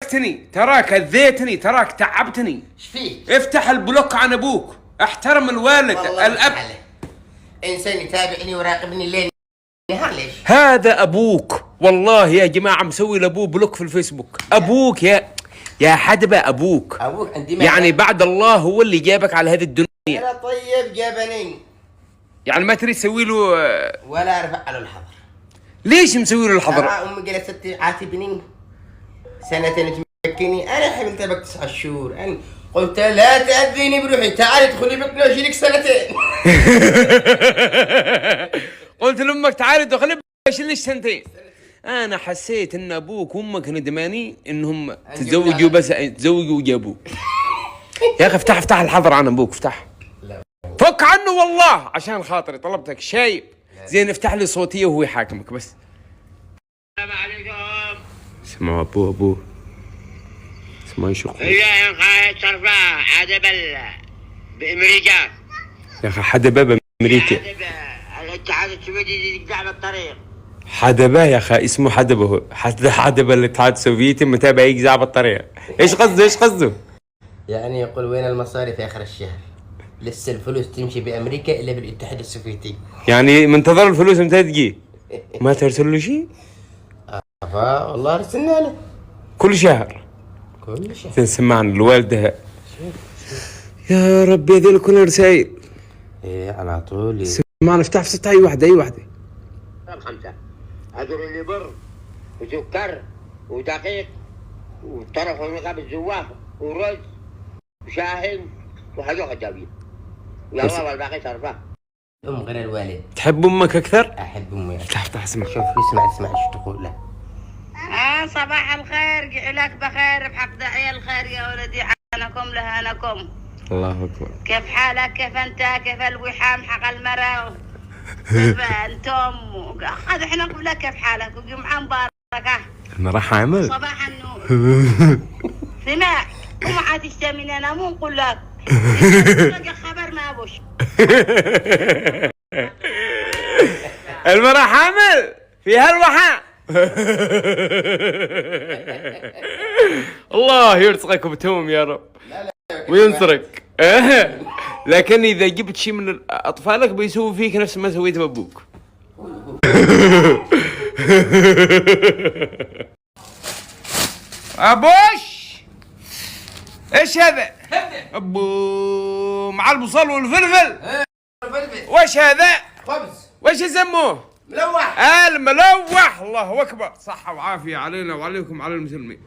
ارهقتني، تراك اذيتني، تراك تعبتني. ايش فيك؟ افتح البلوك عن ابوك، احترم الوالد الاب. انسان يتابعني ويراقبني الليل نهار. ليش؟ هذا ابوك والله يا جماعه، مسوي لابوه بلوك في الفيسبوك. ابوك يا حدبه، ابوك عندي يعني بعد الله هو اللي جابك على هذه الدنيا. انا طيب جابني، يعني ما تريد تسوي له ولا ارفع له الحظر. ليش مسوي له الحظر؟ امي قالت عاتبني سنتين تمكني، انا حملت بك 9 شهور، انا قلت لا تأذيني بروحي، تعالي ادخلي بطني واشيلك سنتين. قلت لامك تعالي ادخلي اشيلك سنتين. انا حسيت ان ابوك وامك ندمانين انهم تزوجوا، بس تزوجوا وجابوه. يا اخي افتح الحظر عن ابوك، افتح. لا فك عنه والله عشان خاطري، طلبتك شايب. زين افتح لي صوتيه وهو يحاكمك بس. السلام عليكم. اسمعوا ابوه اسمعوا يشوفوا. هي قاعد صرفة حدبة بأمريكا. يا اخي حدبة بامريكا. الاتحاد السوفيتي يقطع بالطريق. حدبة يا اخي اسمه حدبة، حدبة الاتحاد السوفيتي متابع يجزع بالطريق. ايش قصده؟ يعني يقول وين المصاري في اخر الشهر؟ لسه الفلوس تمشي بامريكا الا بالاتحاد السوفيتي. يعني منتظر الفلوس متى تجي؟ ما ترسل له شيء؟ والله ارسلنا له كل شهر. سمعنا الوالدة. يا ربي هذول كل رسائل. ايه على طول. سمعنا افتح اي واحدة. 5 هذول اللي بر وسكر ودقيق وطرف ونقاب الزواف ورز وشاهي وهذول خجابين. يا الله والباقي صرفه. غير الوالد. تحب امك اكثر؟ احب امي. افتح اسمع. شوف اسمع ايش تقول له. صباح الخير، جعلك بخير بحق داعي الخير يا ولدي، حنكم لهانكم. الله اكبر. كيف حالك؟ كيف انت؟ كيف الوحام حق المرأة؟ كيف انتم؟ قد احنا نقول لك كيف حالك وجمعة مباركة. انا راح اعمل صباح النور. سمع وما عاد تشتمين، انا مو نقول لك خبر ما ابوش. المرأة حامل فيها الوحى. الله يرزقك بتوم يا رب وينصرك. لكن اذا جبت شيء من اطفالك بيسوي فيك نفس ما سويت بابوك. ابوش ايش هذا؟ ابو مع البصل والفلفل. وش هذا؟ خبز. وش يسموه؟ ملوح. الملوح. الله اكبر، صحة وعافية علينا وعليكم على المسلمين.